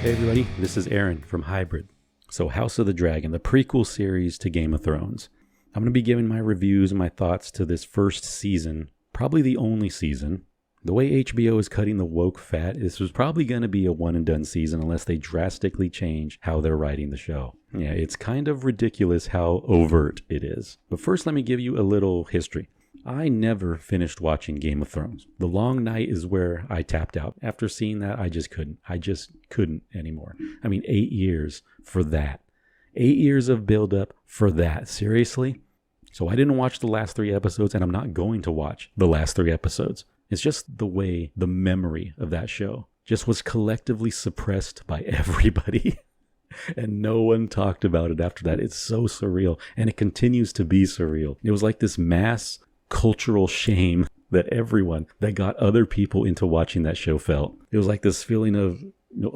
Hey everybody, this is Aaron from Hybrid. So House of the Dragon, the prequel series to Game of Thrones. I'm going to be giving my reviews and my thoughts to this first season, probably the only season. The way HBO is cutting the woke fat, this was probably going to be a one and done season unless they drastically change how they're writing the show. Yeah, it's kind of ridiculous how overt it is. But first, let me give you a little history. I never finished watching Game of Thrones. The Long Night is where I tapped out. After seeing that, I just couldn't anymore. I mean, 8 years for that. 8 years of buildup for that. Seriously? So I didn't watch the last 3 episodes, and I'm not going to watch the last 3 episodes. It's just the way the memory of that show just was collectively suppressed by everybody. And no one talked about it after that. It's so surreal, and it continues to be surreal. It was like this mass cultural shame that everyone that got other people into watching that show felt. It was like this feeling of,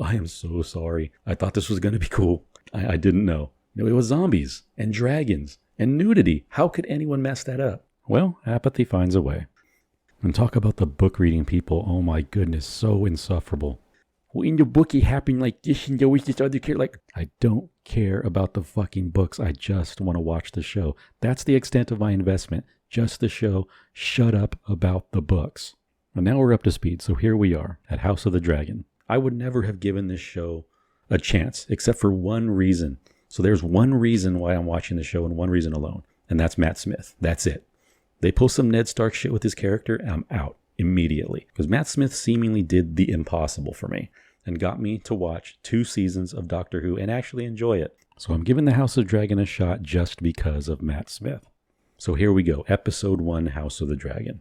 I am so sorry. I thought this was going to be cool. I didn't know. It was zombies and dragons and nudity. How could anyone mess that up? Well, apathy finds a way. And talk about the book reading people. Oh my goodness, so insufferable. Well, in your book it happened like this and there was this other character. Like, I don't care about the fucking books. I just want to watch the show. That's the extent of my investment. Just the show. Shut up about the books. And now we're up to speed. So here we are at House of the Dragon. I would never have given this show a chance except for one reason. So there's one reason why I'm watching the show and one reason alone. And that's Matt Smith. That's it. They pull some Ned Stark shit with his character and I'm out immediately. Because Matt Smith seemingly did the impossible for me and got me to watch 2 seasons of Doctor Who and actually enjoy it. So I'm giving the House of Dragon a shot just because of Matt Smith. So here we go. Episode 1, House of the Dragon.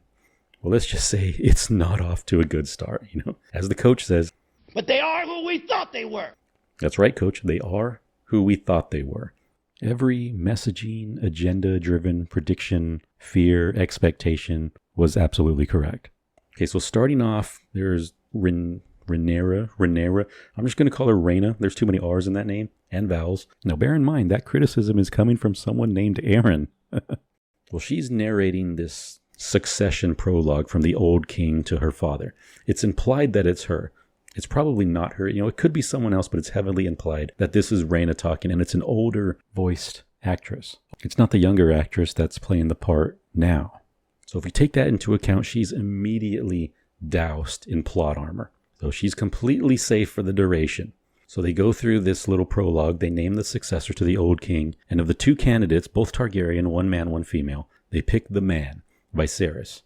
Well, let's just say it's not off to a good start, As the coach says, but they are who we thought they were. That's right, coach. They are who we thought they were. Every messaging, agenda-driven prediction, fear, expectation was absolutely correct. Okay, so starting off, there's Rhaenyra. I'm just going to call her Rhaena. There's too many R's in that name and vowels. Now, bear in mind, that criticism is coming from someone named Aaron. Well, she's narrating this succession prologue from the old king to her father. It's implied that it's her. It's probably not her. It could be someone else, but it's heavily implied that this is Rhaena talking, and it's an older voiced actress. It's not the younger actress that's playing the part now. So if we take that into account, she's immediately doused in plot armor. So she's completely safe for the duration. So they go through this little prologue. They name the successor to the old king. And of the 2 candidates, both Targaryen, one man, one female, they pick the man, Viserys.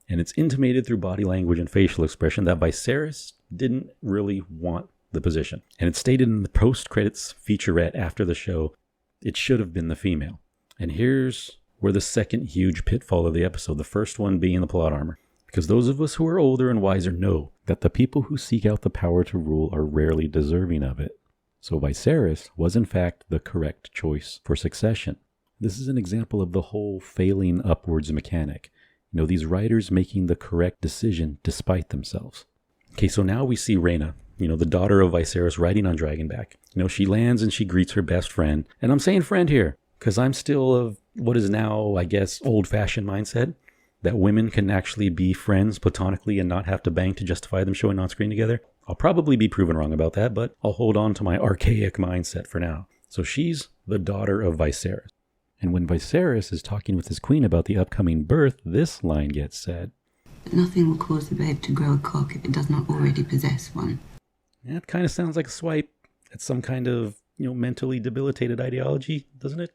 And it's intimated through body language and facial expression that Viserys didn't really want the position. And it's stated in the post-credits featurette after the show, it should have been the female. And here's where the second huge pitfall of the episode, the first one being the plot armor. Because those of us who are older and wiser know that the people who seek out the power to rule are rarely deserving of it. So Viserys was in fact the correct choice for succession. This is an example of the whole failing upwards mechanic. These writers making the correct decision despite themselves. Okay, so now we see Rhaena, the daughter of Viserys, riding on Dragonback. She lands and she greets her best friend. And I'm saying friend here, because I'm still of what is now, I guess, old-fashioned mindset. That women can actually be friends platonically and not have to bang to justify them showing on screen together. I'll probably be proven wrong about that, but I'll hold on to my archaic mindset for now. So she's the daughter of Viserys. And when Viserys is talking with his queen about the upcoming birth, this line gets said. Nothing will cause the babe to grow a cock if it does not already possess one. That kind of sounds like a swipe at some kind of, mentally debilitated ideology, doesn't it?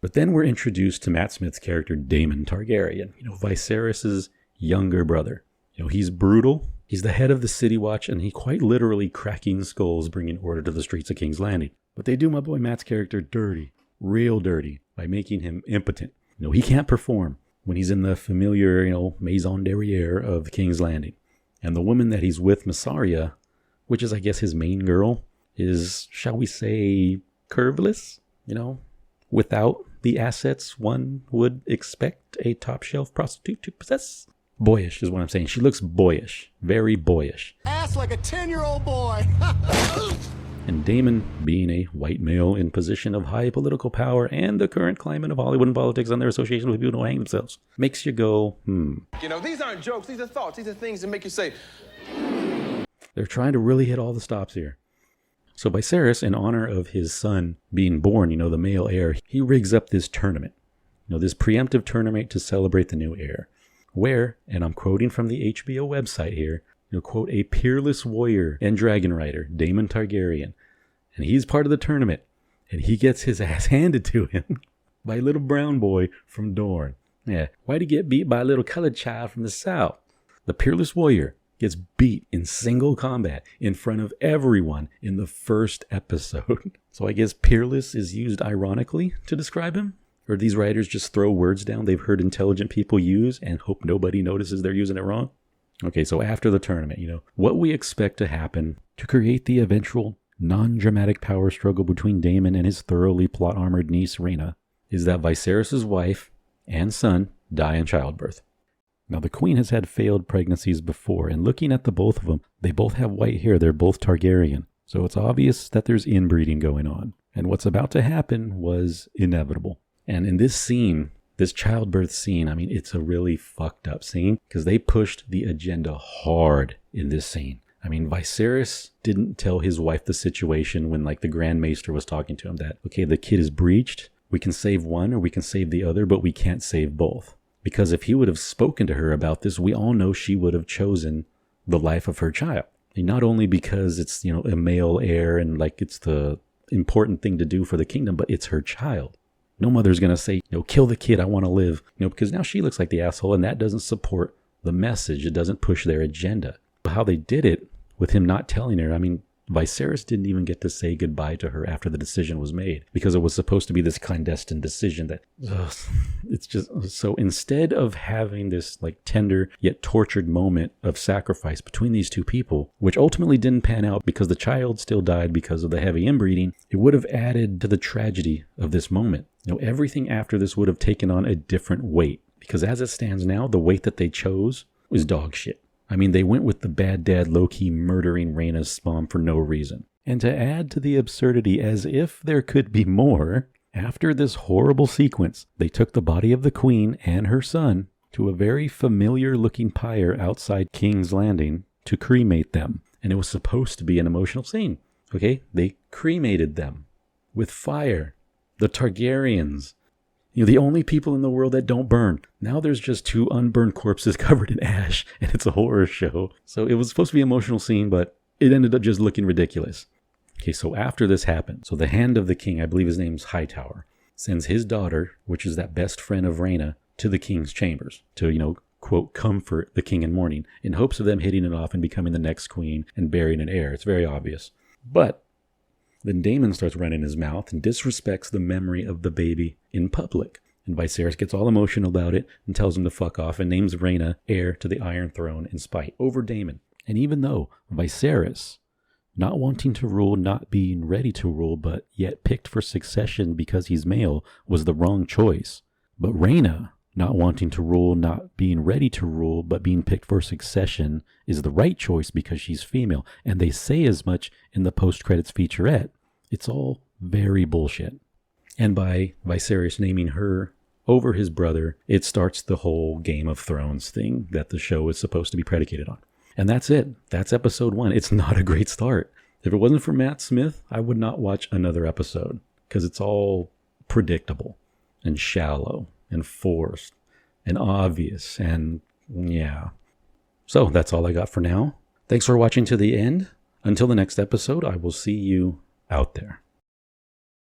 But then we're introduced to Matt Smith's character, Daemon Targaryen, Viserys' younger brother. He's brutal. He's the head of the City Watch, and he quite literally cracking skulls, bringing order to the streets of King's Landing. But they do my boy Matt's character dirty, real dirty, by making him impotent. He can't perform when he's in the familiar, maison derrière of King's Landing. And the woman that he's with, Mysaria, which is, I guess, his main girl, is, shall we say, curveless, without the assets one would expect a top-shelf prostitute to possess. Boyish is what I'm saying. She looks boyish. Very boyish. Ass like a 10-year-old boy. And Daemon, being a white male in position of high political power and the current climate of Hollywood and politics and their association with people who hang themselves, makes you go, These aren't jokes. These are thoughts. These are things that make you say... They're trying to really hit all the stops here. So Viserys, in honor of his son being born, the male heir, he rigs up this tournament. This preemptive tournament to celebrate the new heir. Where, and I'm quoting from the HBO website here, quote, a peerless warrior and dragon rider, Daemon Targaryen. And he's part of the tournament. And he gets his ass handed to him by a little brown boy from Dorne. Yeah, why'd he get beat by a little colored child from the south? The peerless warrior gets beat in single combat in front of everyone in the first episode. So I guess peerless is used ironically to describe him? Or these writers just throw words down they've heard intelligent people use and hope nobody notices they're using it wrong? Okay, so after the tournament, what we expect to happen to create the eventual non-dramatic power struggle between Daemon and his thoroughly plot-armored niece Rhaena is that Viserys' wife and son die in childbirth. Now, the queen has had failed pregnancies before, and looking at the both of them, they both have white hair. They're both Targaryen. So it's obvious that there's inbreeding going on. And what's about to happen was inevitable. And in this scene, this childbirth scene, it's a really fucked up scene because they pushed the agenda hard in this scene. Viserys didn't tell his wife the situation when the Grand Maester was talking to him that, okay, the kid is breached. We can save one or we can save the other, but we can't save both. Because if he would have spoken to her about this, we all know she would have chosen the life of her child. And not only because it's, a male heir and it's the important thing to do for the kingdom, but it's her child. No mother's going to say, kill the kid, I want to live. Because now she looks like the asshole and that doesn't support the message. It doesn't push their agenda. But how they did it with him not telling her, Viserys didn't even get to say goodbye to her after the decision was made because it was supposed to be this clandestine decision that it's just so instead of having this tender yet tortured moment of sacrifice between these two people, which ultimately didn't pan out because the child still died because of the heavy inbreeding, it would have added to the tragedy of this moment. Everything after this would have taken on a different weight because as it stands now, the weight that they chose was dog shit. They went with the bad dad low-key murdering Rhaena's mom for no reason. And to add to the absurdity, as if there could be more, after this horrible sequence, they took the body of the queen and her son to a very familiar-looking pyre outside King's Landing to cremate them. And it was supposed to be an emotional scene. Okay? They cremated them with fire. The Targaryens. The only people in the world that don't burn. Now there's just two unburned corpses covered in ash, and it's a horror show. So it was supposed to be an emotional scene, but it ended up just looking ridiculous. Okay, so after this happened, so the hand of the king, I believe his name's Hightower, sends his daughter, which is that best friend of Rhaena, to the king's chambers to, quote, comfort the king in mourning, in hopes of them hitting it off and becoming the next queen and bearing an heir. It's very obvious. But then Daemon starts running his mouth and disrespects the memory of the baby in public. And Viserys gets all emotional about it and tells him to fuck off and names Rhaena heir to the Iron Throne in spite over Daemon. And even though Viserys, not wanting to rule, not being ready to rule, but yet picked for succession because he's male, was the wrong choice. But Rhaena, not wanting to rule, not being ready to rule, but being picked for succession is the right choice because she's female. And they say as much in the post-credits featurette. It's all very bullshit. And by Viserys naming her over his brother, it starts the whole Game of Thrones thing that the show is supposed to be predicated on. And that's it. That's episode 1. It's not a great start. If it wasn't for Matt Smith, I would not watch another episode because it's all predictable and shallow and forced and obvious and yeah. So that's all I got for now. Thanks for watching to the end. Until the next episode, I will see you out there.